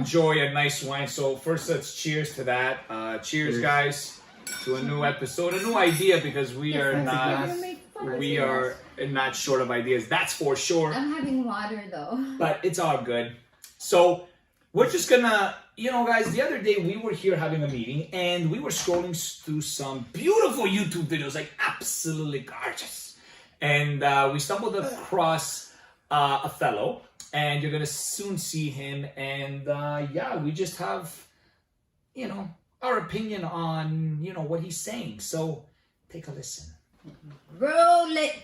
enjoy a nice wine. So first, let's cheers to that. Cheers, guys, to a new episode, a new idea, because we are not short of ideas. That's for sure. I'm having water though. But it's all good. So we're just gonna, guys, the other day we were here having a meeting and we were scrolling through some beautiful YouTube videos, like absolutely gorgeous. And we stumbled across a fellow, and you're gonna soon see him. And we just have, our opinion on, what he's saying. So take a listen. Roll it.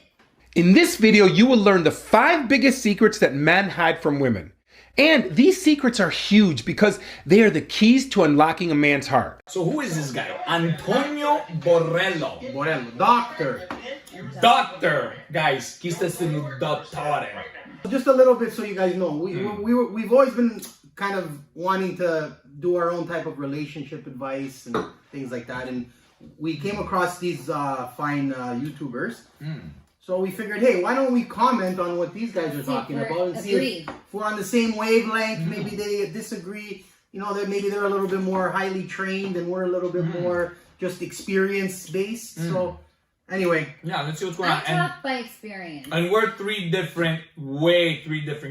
In this video, you will learn the 5 biggest secrets that men hide from women. And these secrets are huge because they are the keys to unlocking a man's heart. So who is this guy? Antonio Borrello. Doctor. Guys, chi sta essendo dottore? Just a little bit so you guys know, we've always been kind of wanting to do our own type of relationship advice and things like that. And we came across these fine YouTubers. So we figured, hey, why don't we comment on what these guys are talking about and see if we're on the same wavelength. Maybe they disagree. That maybe they're a little bit more highly trained and we're a little bit more just experience-based. So anyway. Yeah, let's see what's going on. I talk by experience. And we're three different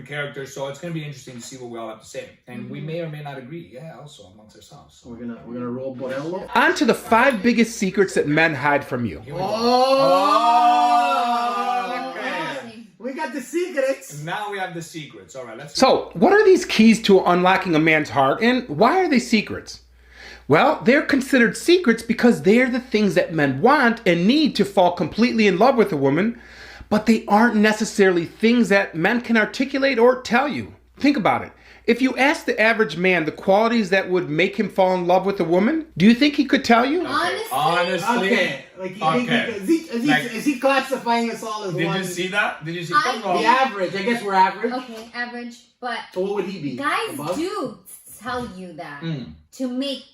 characters, so it's going to be interesting to see what we all have to say. And we may or may not agree, also amongst ourselves. So. We're gonna roll Borrello. On to the 5 biggest secrets that men hide from you. We got the secrets. Now we have the secrets. All right, let's. So, what are these keys to unlocking a man's heart, and why are they secrets? Well, they're considered secrets because they're the things that men want and need to fall completely in love with a woman, but they aren't necessarily things that men can articulate or tell you. Think about it. If you ask the average man the qualities that would make him fall in love with a woman, do you think he could tell you? Honestly. Okay. Is he classifying us all as one? Did you see that? The average. I guess we're average. Okay, average. But so what would he be? Guys Above? do tell you that to make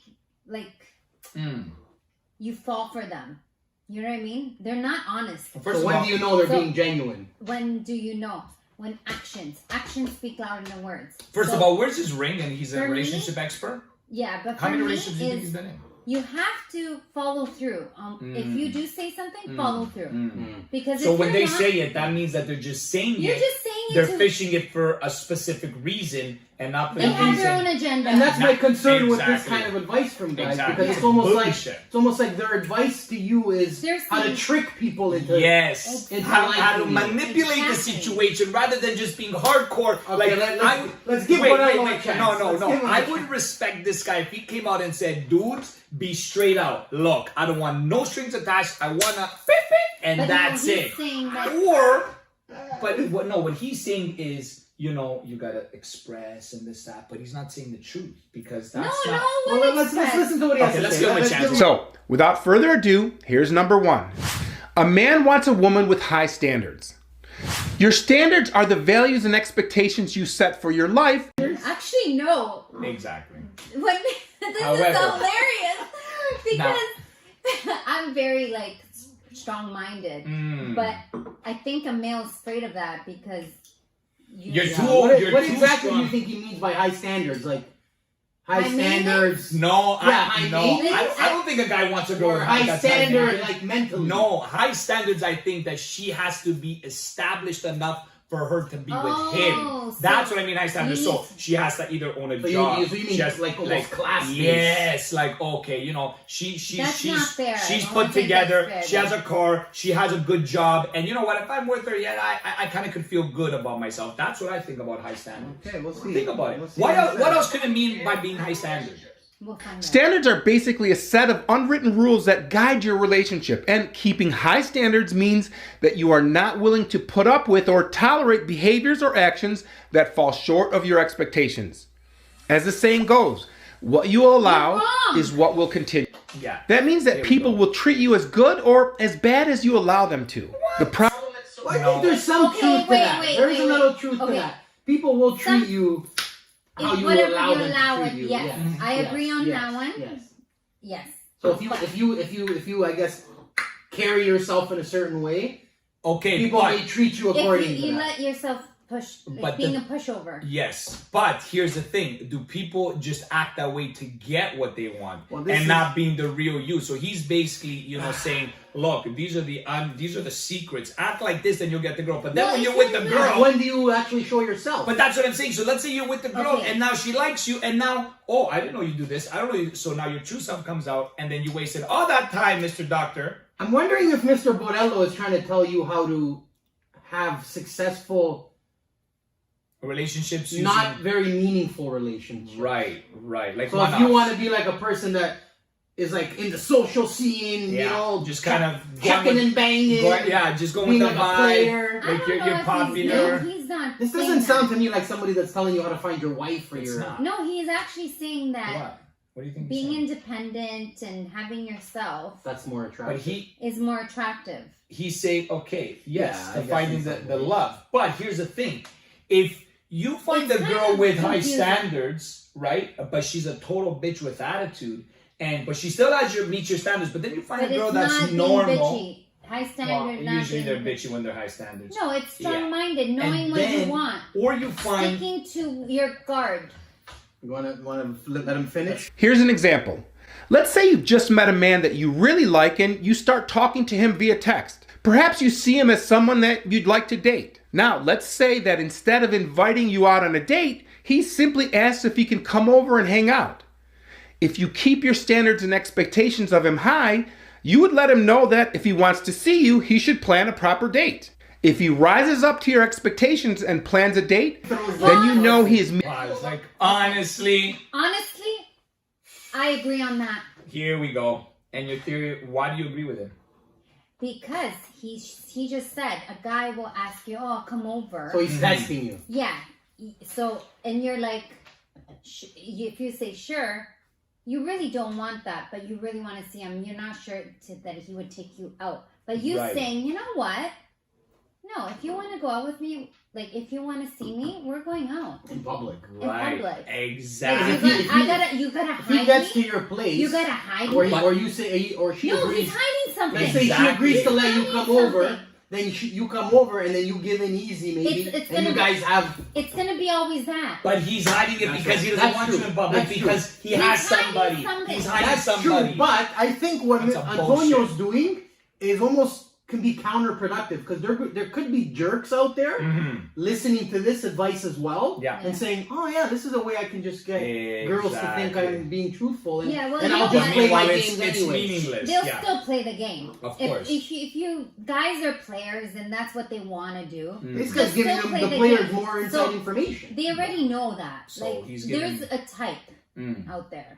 you fall for them. You know what I mean? They're not honest. So when do you know they're being genuine? When do you know? When actions speak louder than words. First of all, where's his ring? And he's a relationship expert? Yeah, but how many relationships do you think he's been in? You have to follow through. If you do say something, follow through. Because so when they say it, that means that they're just saying You're it. just saying it. They're fishing it for a specific reason and not for the reason. They have their own agenda. And that's my concern with this kind of advice from guys, because it's almost like their advice to you is how to trick people into how to manipulate the situation rather than just being hardcore. Okay, let's give Borrello a chance. No. I would respect this guy if he came out and said, dudes, be straight out. Look, I don't want no strings attached. I want to and that's it. What he's saying is, you gotta express and this, that, but he's not saying the truth because that's not. Let's listen to what he has to say. Let's give him a chance. So, without further ado, here's number 1. A man wants a woman with high standards. Your standards are the values and expectations you set for your life. Actually, no. Exactly. This is hilarious because I'm very strong-minded, but I think a male's afraid of that because what exactly do you think he means by high standards? Like high standards? No, I don't think a guy wants to go with high standards, like mentally. No, high standards. I think that she has to be established enough for her to be with him. That's what I mean, high standards. So she has to either own a job. So you mean like almost class? Yes, she's put together. She has a car. She has a good job. And you know what? If I'm with her, I kind of could feel good about myself. That's what I think about high standards. Okay, we'll see. Think about it. What else could it mean by being high standard? Standards are basically a set of unwritten rules that guide your relationship, and keeping high standards means that you are not willing to put up with or tolerate behaviors or actions that fall short of your expectations. As the saying goes, what you allow is what will continue. Yeah. That means that people will treat you as good or as bad as you allow them to. The problem is I think there's some truth to that. There's a little truth to that. People will treat you how you allow them to treat you. Yes. I agree on that one. Yes. So if you I guess carry yourself in a certain way, okay, people may treat you accordingly. If you let yourself being a pushover. Yes, but here's the thing: do people just act that way to get what they want, and not being the real you? So he's basically, saying, "Look, these are the secrets. Act like this, and you'll get the girl." But then when you're with the girl, when do you actually show yourself? But that's what I'm saying. So let's say you're with the girl, and now she likes you, and now, oh, I didn't know you do this. I don't know. So now your true self comes out, and then you wasted all that time, Mr. Doctor. I'm wondering if Mr. Borello is trying to tell you how to have successful relationships, not very meaningful relationships. Right. Like, so if you want to be like a person that is like in the social scene, just kind of checking and banging, just going with the vibe. Like you're popular. He's not. This doesn't sound to me like somebody that's telling you how to find your wife or your. No, he's actually saying that. What do you think? Being independent and having yourself. That's more attractive. But is more attractive. He's saying, finding the love. But here's the thing: if you find a girl with high standards, right? But she's a total bitch with attitude, but she still meets your standards. But then you find a girl that's normal. High standard. Usually they're bitchy when they're high standards. No, it's strong-minded, knowing what you want. Or you find sticking to your guard. You want to let him finish? Here's an example. Let's say you've just met a man that you really like and you start talking to him via text. Perhaps you see him as someone that you'd like to date. Now, let's say that instead of inviting you out on a date, he simply asks if he can come over and hang out. If you keep your standards and expectations of him high, you would let him know that if he wants to see you, he should plan a proper date. If he rises up to your expectations and plans a date, then you know he is... like, honestly, I agree on that. Here we go. And your theory, why do you agree with him? Because he just said a guy will ask you, "Oh, come over." So he's testing you. Yeah. So, and you're like, if you say sure, you really don't want that, but you really want to see him. You're not sure that he would take you out. But you saying, you know what? No, if you want to go out with me, like if you want to see me, we're going out in public. Right? Exactly. Like, you gotta hide me. If he gets to your place, you gotta hide me. Or you say, or she agrees. No, he's hiding something. Let's say she agrees to let you come over. Then you come over and then you give in easy, maybe. And you guys have. It's gonna be always that. But he's hiding it because he doesn't want you in public because he has somebody. He's hiding somebody. True, but I think what Antonio's doing is almost can be counterproductive because there could be jerks out there listening to this advice as well and saying, "Oh yeah, this is a way I can just get girls to think I'm being truthful and, and I'll just play my games anyway." Meaningless. They'll still play the game. Of course. If you guys are players and that's what they want to do, this guy's giving them the players more inside information. They already know that. So like there's a type out there.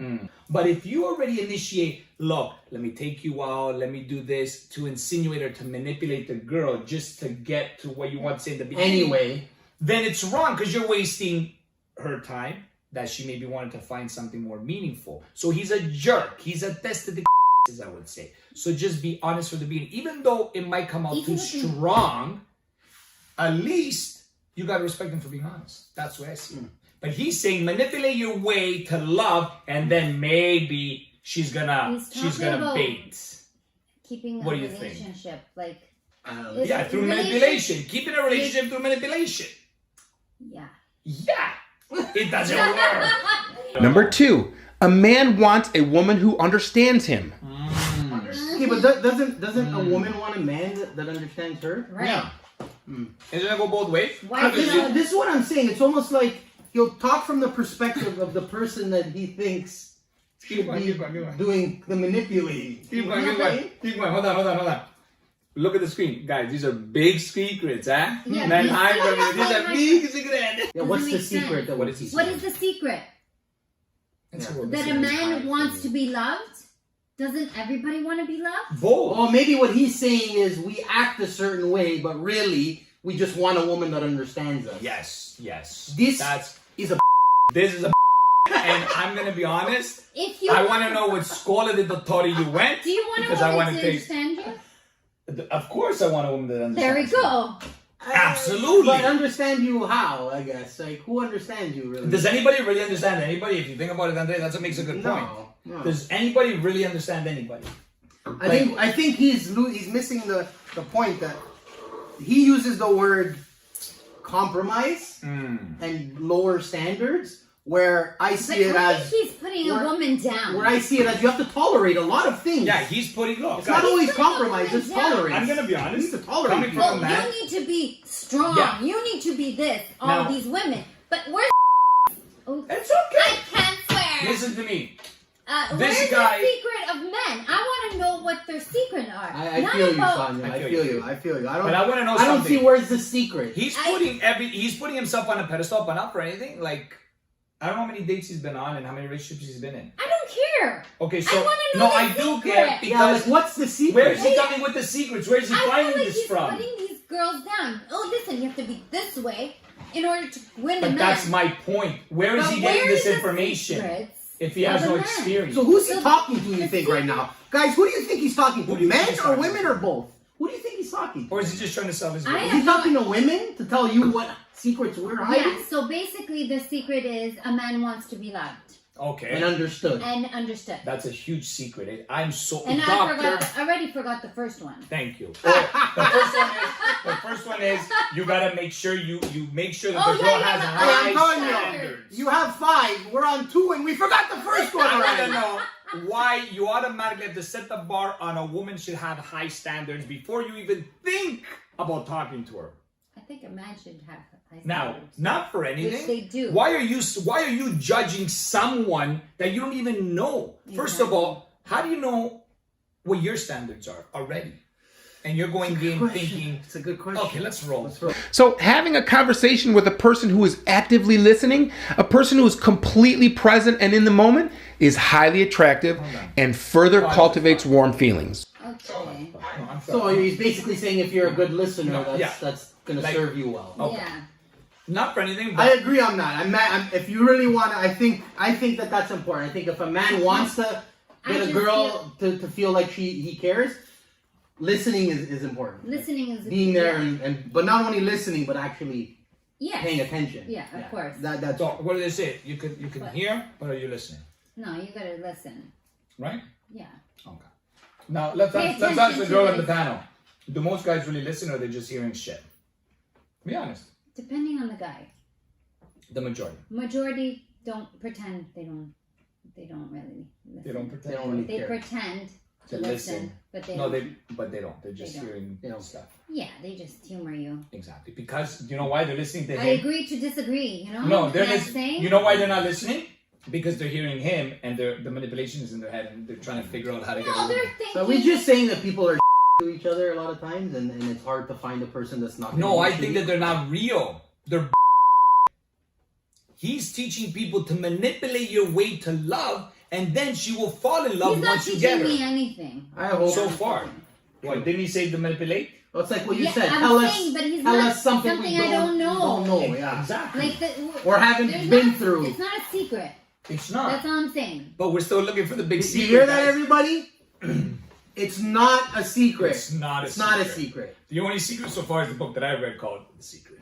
But if you already initiate, look, let me take you out, let me do this to insinuate or to manipulate the girl just to get to what you want to say in the beginning. Anyway, then it's wrong because you're wasting her time that she maybe wanted to find something more meaningful. So he's a jerk. He's a test of the as I would say. So just be honest from the beginning. Even though it might come out too strong, at least you got to respect him for being honest. That's what I see. But he's saying manipulate your way to love, and then maybe she's gonna bait. Keeping a relationship, like through manipulation. Keeping a relationship through manipulation. Yeah. It doesn't work. Number 2, a man wants a woman who understands him. Okay, but doesn't a woman want a man that understands her? Right. Yeah. Isn't it go both ways? This is what I'm saying. It's almost like he'll talk from the perspective of the person that he thinks should be doing the manipulating. Keep going. Hold on. Look at the screen. Guys, these are big secrets, huh? Yeah, these are big secrets. Yeah, what's the secret? What is the secret? That a man wants to be loved? Doesn't everybody want to be loved? Both. Well, maybe what he's saying is we act a certain way, but really we just want a woman that understands us. Yes. This is a and I'm gonna be honest. I want to know what school of the dottore you went. Do you want a woman to understand you? Of course, I want a woman that understands. There we go. Absolutely. But understand you how? I guess like who understands you really? Does anybody really understand anybody? If you think about it, Andrea, that's what makes a good point. No. Does anybody really understand anybody? I think he's missing the point that he uses the word compromise and lower standards. Where I see it as he's putting a woman down. Where I see it as you have to tolerate a lot of things. Yeah, he's putting up. It's not always compromise, it's tolerance. I'm gonna be honest. You need to tolerate. Well, you need to be strong. Yeah. You need to be this. All these women. But where's it's okay. I can't swear. Listen to me. Where's the secret of men? I want to know what their secret are. I feel you, Sonia. I feel you. But I want to know something. I don't see where's the secret. He's putting himself on a pedestal, but not for anything. Like, I don't know how many dates he's been on and how many relationships he's been in. I don't care. Okay, so I do secret. care because what's the secret? Where is he coming with the secrets? Where is he finding this from? He's putting these girls down. Oh, listen, you have to be this way in order to win the man. But that's my point. Where is he getting this information? If he has no experience. So who's he talking to, you think, right now? Guys, who do you think he's talking to? Men or women or both? Who do you think he's talking to? Or is he just trying to sell his Is he talking to women to tell you what secrets we're hiding? Yeah, so basically the secret is a man wants to be loved. Okay. And understood. That's a huge secret. I'm so... And I already forgot the first one. Thank you. The first one is you gotta make sure you make sure that the girl has high standards. You have 5. We're on 2 and we forgot the first one I already. want to know why you automatically have to set the bar on a woman should have high standards before you even think about talking to her. I think a man should have high standards. Now, not for anything. Which they do. Why are you judging someone that you don't even know? Exactly. First of all, how do you know what your standards are already? And you're going in thinking... It's a good question. Okay, let's roll. So having a conversation with a person who is actively listening, a person who is completely present and in the moment, is highly attractive and further cultivates warm feelings. Okay. So he's basically saying if you're a good listener, that's going to serve you well. Okay. Yeah. Not for anything, but... I agree on that. If you really want to, I think that that's important. I think if a man wants to get a girl to feel like he cares, listening is important. Listening is being there but not only listening but actually paying attention. Yeah, of course. That's so, what do they say? You can hear, but are you listening? No, you gotta listen. Right? Yeah. Okay. Now let's ask the girl on the panel. Do most guys really listen, or are they just hearing shit? Be honest. Depending on the guy. The majority. Majority don't pretend. They don't really listen. They don't pretend. They don't really They care. pretend to listen, but they don't. They're just hearing stuff. Yeah, they just humor you. Exactly. Because you know why they're listening to him? I agree to disagree, you know? No, they're listening. You know why they're not listening? Because they're hearing him and the manipulation is in their head and they're trying to figure out how to get over it. So we're just saying that people are to each other a lot of times and it's hard to find a person that's not. No, I think that they're not real. They're He's teaching people to manipulate your way to love, and then she will fall in love once you get her. He's not teaching me anything. I hope so far. What, didn't he say to manipulate? Well, it's like what you said. Tell us something we I don't know. Don't know. Yeah, exactly. Or haven't been through. It's not a secret. It's not. That's all I'm saying. But we're still looking for the big secret. You hear that, everybody? It's not a secret. It's not a secret. Not a secret. The only secret so far is the book that I read called The Secret.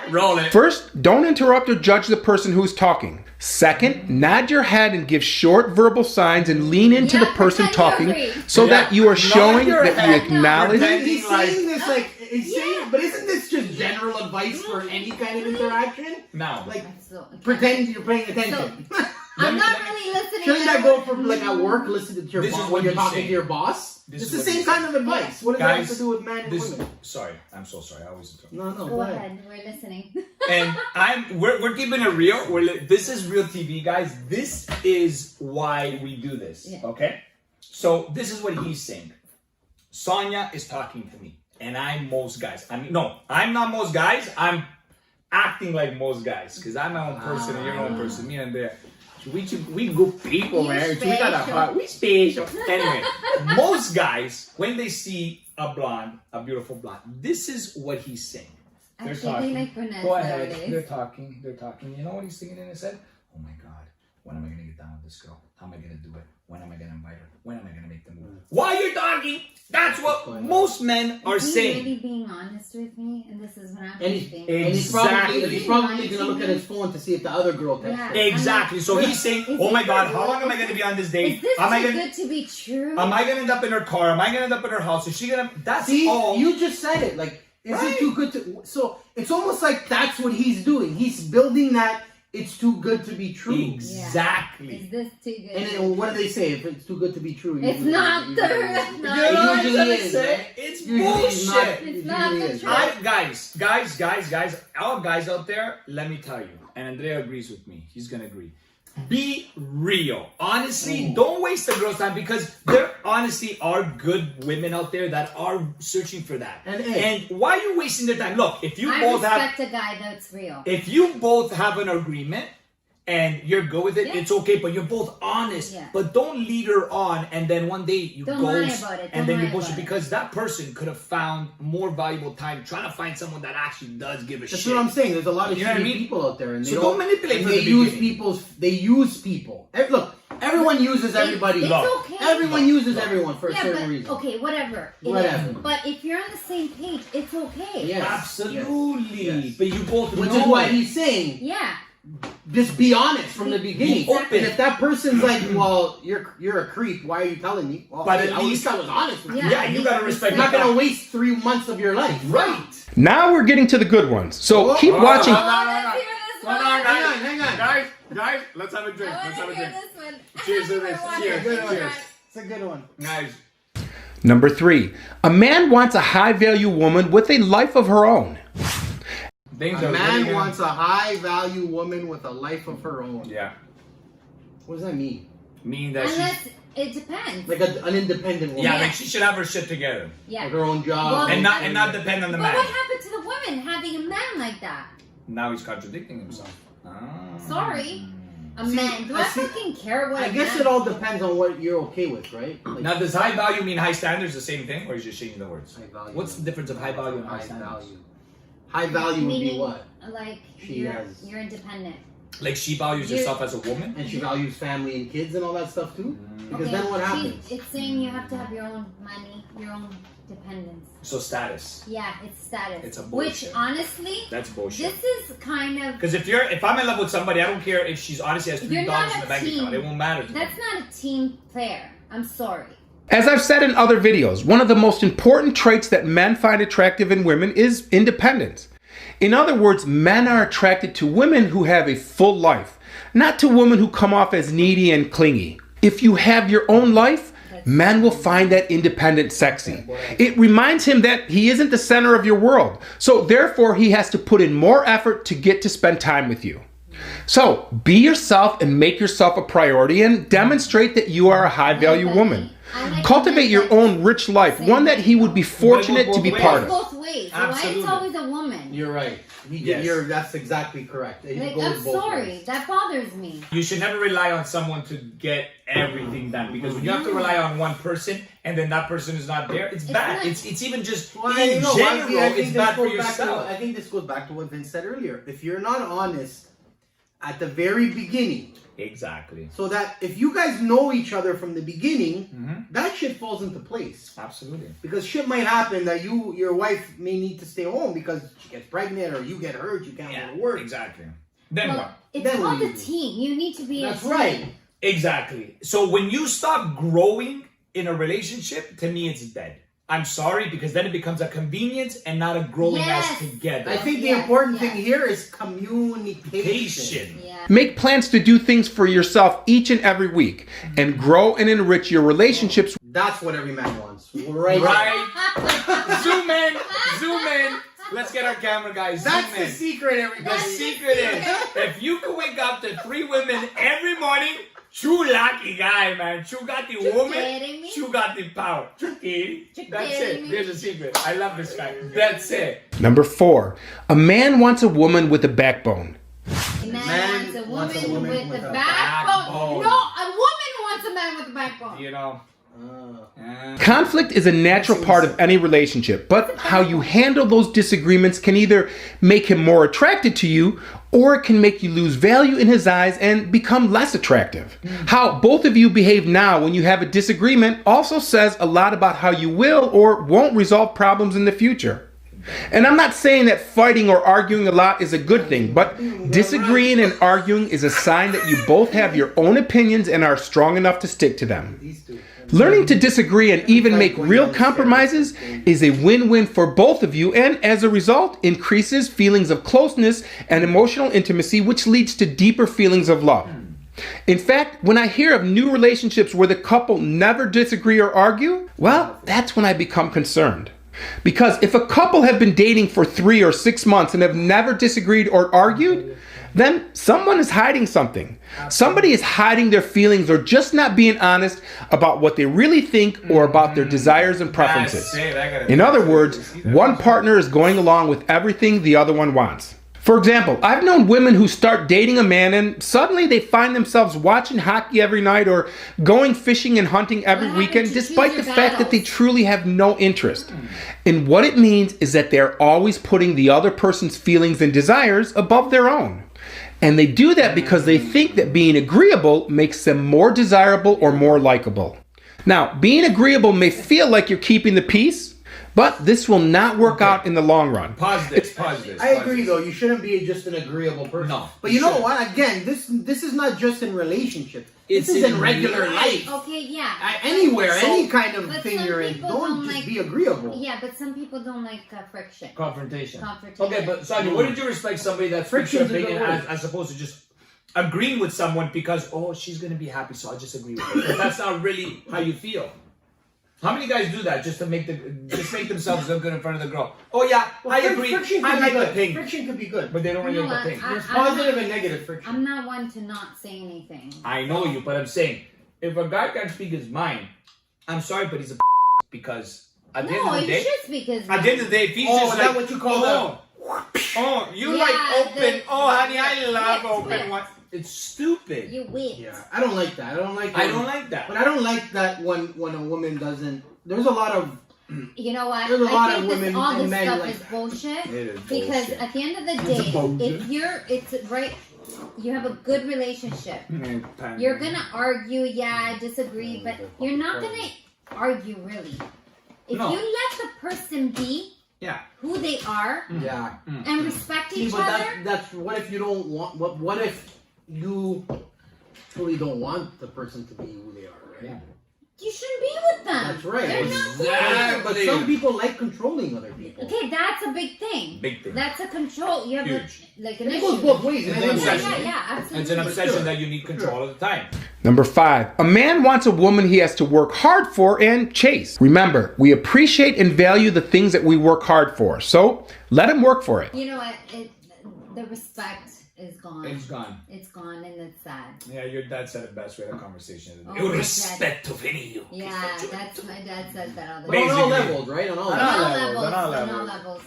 Roll it. First, don't interrupt or judge the person who's talking. Second, nod your head and give short verbal signs and lean into the person talking so that you are showing that you acknowledge. He's saying this but isn't this just general advice for any kind of interaction? No. Like, pretend you're paying attention. I'm not really listening. Shouldn't that go for like at work? Listen to your boss when you're talking to your boss. It's the same kind of advice. What does that have to do with men and women? Sorry, I'm so sorry. I always interrupt. No, go ahead. We're listening. And we're keeping it real. This is real TV, guys. This is why we do this. Yeah. Okay. So this is what he's saying. Sonia is talking to me, and I'm most guys. I'm not most guys. I'm acting like most guys because I'm my own person and you're my own person. Me and Andrea. We good people, man. We got a heart. We special. Anyway, most guys, when they see a beautiful blonde, this is what he's saying. They're talking. Like go ahead. Nowadays. They're talking. You know what he's thinking in his head? Oh my God, when am I gonna get down with this girl? How am I gonna do it? When am I gonna invite her? When am I gonna make the move? While you're talking, that's what most men are saying. Really being honest with me, and this is what I'm thinking. And he's probably gonna look at his phone to see if the other girl texts him. Exactly. So he's saying, "Oh my God, how long am I gonna be on this date? Is this too good to be true? Am I gonna end up in her car? Am I gonna end up in her house? Is she gonna?" That's See, all. you just said it. Like Is it too good to? So it's almost like that's what he's doing. He's building that. It's too good to be true. Exactly. Is this too good? And then what do they say? If it's too good to be true, It's not the truth. You know what I'm usually trying to is, say? right? It's Usually it's not- bullshit. It's not usually the is, truth. right? Guys, all guys out there, let me tell you, and Andrea agrees with me. He's gonna agree. Be real. Honestly, don't waste a girl's time because there honestly are good women out there that are searching for that. And why are you wasting their time? Look, if you I both have respect a guy that's real. if you both have an agreement and you're good with it, Yeah. it's okay, but you're both honest. Yeah. But don't lead her on and then one day you Don't lie ghost about it. and Don't then you lie bullshit about it. because that person could have found more valuable time trying to find someone that actually does give a That's shit. what I'm saying. There's a lot of You know what I shitty mean? people out there, and they So don't manipulate and from they the use beginning. people's. They use people. Look, everyone uses everybody. It's Look. okay. Everyone uses everyone for a Yeah, certain but reason. okay, whatever. It Whatever. is. But if you're on the same page, it's okay. Yes. Absolutely. Yes. But you both Which know is why it. he's saying, Yeah. just be honest from the beginning. Open. And if that person's like, well, you're a creep. Why are you telling me? Well, But hey, at at least- least I was honest with you. Yeah, you gotta respect You're not that. gonna waste 3 months of your life. Right. Now we're getting to the good ones. So keep watching. Oh, let's hear this one. Hang on. Guys, let's have a drink. I want to hear this one. Cheers to this. Cheers. Good one. Cheers. It's a good one. Guys, Number 3, a man wants a high value woman with a life of her own. things A are man really wants a high value woman with a life of her own. Yeah. What does that mean? Meaning that Unless it depends. Like an independent woman. yeah, Yeah. like she should have her shit together. Yeah. Like her own job. Well, And not depend on the But man. what happened to the woman having a man like that? Now he's contradicting himself. Sorry. A See, man. Do I I see- fucking care what I a guess man- it all depends on what you're okay with, right? Like, Now, does high value mean high standards the same thing, or is just changing the words? high value. What's the difference of high value and high High standards? value. High value would be Meaning, what? Like She has- you're independent. Like she values You- herself as a woman? And she values family and kids and all that stuff too? Because Okay, then what she- happens? It's saying you have to have your own money, your own dependence. So status. Yeah, it's status. It's a Which bullshit. honestly, That's bullshit. this is kind of Because if I'm in love with somebody, I don't care if she's honestly has You're $3 not in the a bank team. account. It won't matter to that's me. not a team player. I'm sorry. As I've said in other videos, one of the most important traits that men find attractive in women is independence. In other words, men are attracted to women who have a full life, not to women who come off as needy and clingy. If you have your own life, men will find that independent sexy. It reminds him that he isn't the center of your world, so therefore he has to put in more effort to get to spend time with you. So be yourself and make yourself a priority and demonstrate that you are a high value woman. I like Cultivate men your that- own rich life, one that he would be fortunate to be part It's of. both ways. So Absolutely. why it's always a woman? You're right. Yes. That's exactly correct. It Like, goes I'm both sorry. ways. That bothers me. You should never rely on someone to get everything done because when you have to rely on one person and then that person is not there, it's bad. not- It's even just Well, in no, general, I think it's this bad for goes back to yourself. I think this goes back to what Vince said earlier. If you're not honest at the very beginning, Exactly. so that if you guys know each other from the beginning, Mhm. that shit falls into place. Absolutely. Because shit might happen that your wife may need to stay home because she gets pregnant or you get hurt, you can't go to work. Exactly. Then Well, what? it's Then called what do a you do? team. You need to be That's a team. right. Exactly. So when you stop growing in a relationship, to me it's dead. I'm sorry because then it becomes a convenience and not a growing Yes. as together. I think the Yes, important yes. thing here is communication. Patient. Yeah. Make plans to do things for yourself each and every week and grow and enrich your relationships. That's what every man wants. Right. Right? Zoom in. Zoom in. Let's get our camera guys. That's Zoom the in. secret, everybody. The That's the secret is if you can wake up to 3 women every morning, you lucky guy, man. You got the You woman, kidding me? you got the power. You kidding? You That's kidding it. me? There's a secret. I love this fact. That's it. Number 4, a man wants a woman with a backbone. A man wants a woman with a backbone. backbone. No, a woman wants a man with a backbone. You know. Conflict is a natural part of any relationship, but how you handle those disagreements can either make him more attracted to you or it can make you lose value in his eyes and become less attractive. How both of you behave now when you have a disagreement also says a lot about how you will or won't resolve problems in the future. And I'm not saying that fighting or arguing a lot is a good thing, but disagreeing and arguing is a sign that you both have your own opinions and are strong enough to stick to them. These two. Learning to disagree and even make real compromises is a win-win for both of you, and as a result, increases feelings of closeness and emotional intimacy, which leads to deeper feelings of love. In fact, when I hear of new relationships where the couple never disagree or argue, well, that's when I become concerned. Because if a couple have been dating for 3 or 6 months and have never disagreed or argued, then someone is hiding something. Somebody is hiding their feelings or just not being honest about what they really think or about their desires and preferences. In other words, one partner is going along with everything the other one wants. For example, I've known women who start dating a man and suddenly they find themselves watching hockey every night or going fishing and hunting every weekend, despite the fact that they truly have no interest. And what it means is that they're always putting the other person's feelings and desires above their own. And they do that because they think that being agreeable makes them more desirable or more likable. Now, being agreeable may feel like you're keeping the peace, but this will not work out in the long run. Pause this. I agree, though. You shouldn't be just an agreeable person. No. But you know what? Again, this is not just in relationships. This is in regular life. Okay, yeah. Anywhere, any kind of but thing some you're in, people don't just be agreeable. Yeah, but some people don't like friction. Confrontation. Confrontation. Okay, but Sonia, wouldn't you respect somebody that speaks their Friction's a good opinion word. as opposed to just agreeing with someone because, oh, she's going to be happy, so I'll just agree with her. But that's not really how you feel. How many guys do that just to make themselves look good in front of the girl? Oh yeah, Well, I agree. Friction I could like be the good. pink, Friction could be good. but they don't really You know like the what? pink. There's positive and negative friction. I'm not one to not say anything. I know you, but I'm saying if a guy can't speak his mind, I'm sorry, but he's a because at the end of the you day, should speak his at the end of the day, if he's Oh, just is that like, what you call oh, you Yeah, like open? Oh, honey, I love whipped, open whipped. one. It's stupid. You wait. Yeah, I don't like that. I don't like. I don't like that. But I don't like that when a woman doesn't. There's a lot of. You know what? There's a lot I of think women all and this men stuff like is that. bullshit. It is Because bullshit. at the end of the It's day, bullshit. it's right. You have a good relationship. You're gonna argue, yeah, disagree, but you're not gonna argue really. If No. you let the person be who they are Yeah. and respect See, each but other, that's what if you don't want. What if you truly don't want the person to be who they are, right? Yeah. you shouldn't be with them. That's right. They're not cool. Exactly. But some people like controlling other people. Okay, that's a big thing. Big thing. That's a control. You have Huge. like an It issue. goes both ways. It's man. an Yeah, obsession. yeah, absolutely. It's an obsession Sure. that you need control of the time. Number 5, a man wants a woman he has to work hard for and chase. Remember, we appreciate and value the things that we work hard for, so let him work for it. You know what? The respect is gone. It's gone. It's gone, and it's sad. Yeah, your dad said it best. We had a conversation. Oh, Your my respect to Vinny. Yeah, that's my dad says that all the But on time. all Basically. levels, right? On all On levels. all On levels, all on all levels. On all levels.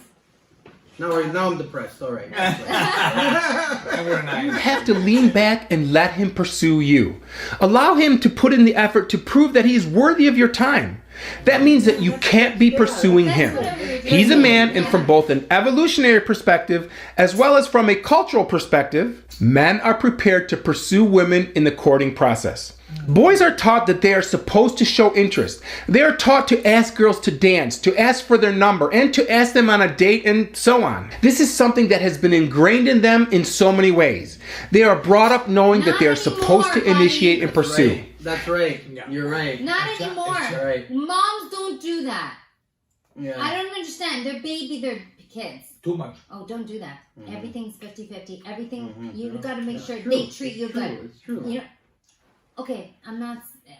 levels. Now I'm depressed. All right. And we're You nice. have to lean back and let him pursue you. Allow him to put in the effort to prove that he is worthy of your time. That means that you can't be pursuing him. He's a man, and from both an evolutionary perspective as well as from a cultural perspective, men are prepared to pursue women in the courting process. Boys are taught that they are supposed to show interest. They are taught to ask girls to dance, to ask for their number, and to ask them on a date, and so on. This is something that has been ingrained in them in so many ways. They are brought up knowing that they are supposed to initiate and pursue. Right. That's right. Yeah. You're right. Not anymore. That's right. Moms don't do that. Yeah. I don't understand. They're baby, they're kids. Too much. Oh, don't do that. Everything's 50-50. Everything, you Yeah. gotta make That's sure true. they treat you It's true. good. It's true. You know, okay,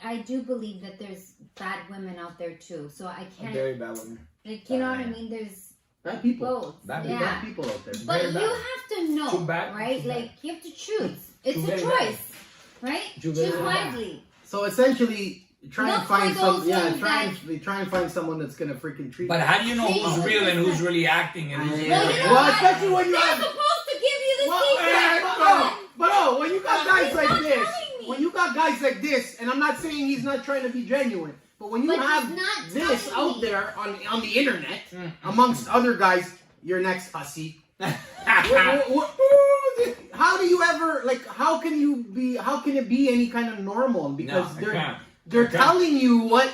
I do believe that there's bad women out there too. So I A can't, very bad one. like, you know what I mean? There's Bad people. both. Bad Yeah. Bad people out there. But Very you bad. have to know, Too bad. right? Too bad. Like, you have to choose. It's Too a very choice, right? Too Choose very bad. wisely. So essentially, try and Look find for some. those Yeah, ones try and find someone that's gonna freaking treat. But you. how do you know who's real and who's really acting? And who's Yeah. Well, you know Well, what? especially when you They're have. supposed to give you the Well, secret. but when you got guys He's like not this, telling me. when you got guys like this, and I'm not saying he's not trying to be genuine, but when you But he's have not this telling out me. there on the internet amongst other guys, your next hussy. How do you ever like? How can you be? How can it be any kind of normal? Because No, I can't. they're I can't. telling you what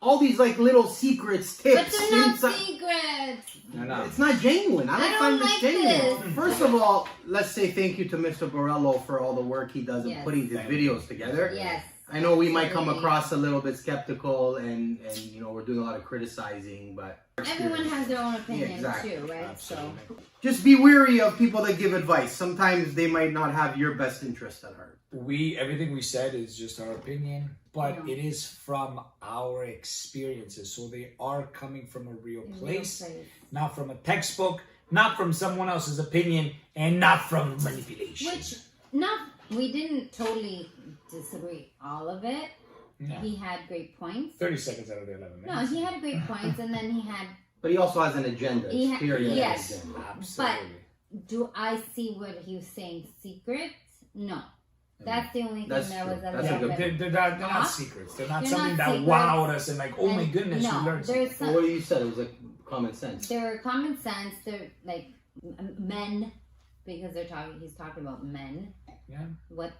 all these like little secrets, But tips. they're not inside- secrets. No. It's not genuine. I I don't don't find this like genuine. this. First of all, let's say thank you to Mr. Borello for all the work he does in Yes. putting his Thank videos together. Yes. I know we might come across a little bit skeptical and you know, we're doing a lot of criticizing, but everyone has their own opinion exactly. too, right? Absolutely. So just be wary of people that give advice. Sometimes they might not have your best interest at heart. Everything we said is just our opinion, but it is from our experiences. So they are coming from a real place, not from a textbook, not from someone else's opinion, and not from manipulation. We didn't totally disagree all of it. No. He had great points. 30 seconds out of the 11 minutes. No, he had great points, and then he had... But he also has an agenda. Yes. Absolutely. But do I see what he was saying secrets? No. That's the only thing that was a little bit... They're not secrets. They're not something that wowed us and like, oh my goodness, you learned something. Well, what you said, it was like common sense. They're common sense. They're like men, because he's talking about men. Yeah. What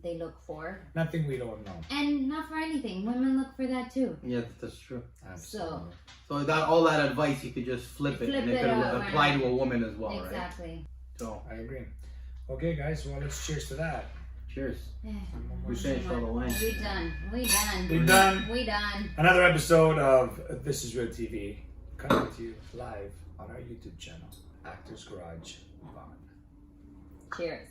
they look for. Nothing we don't know. And not for anything. Women look for that too. Yeah, that's true. Absolutely. So that all that advice, you could just flip it and it could apply to a woman as well, right? Exactly. So I agree. Okay, guys. Well, let's cheers to that. Cheers. We finished all the wine. We done. Another episode of This Is Real TV coming to you live on our YouTube channel, Actors Garage Vaughn. Cheers.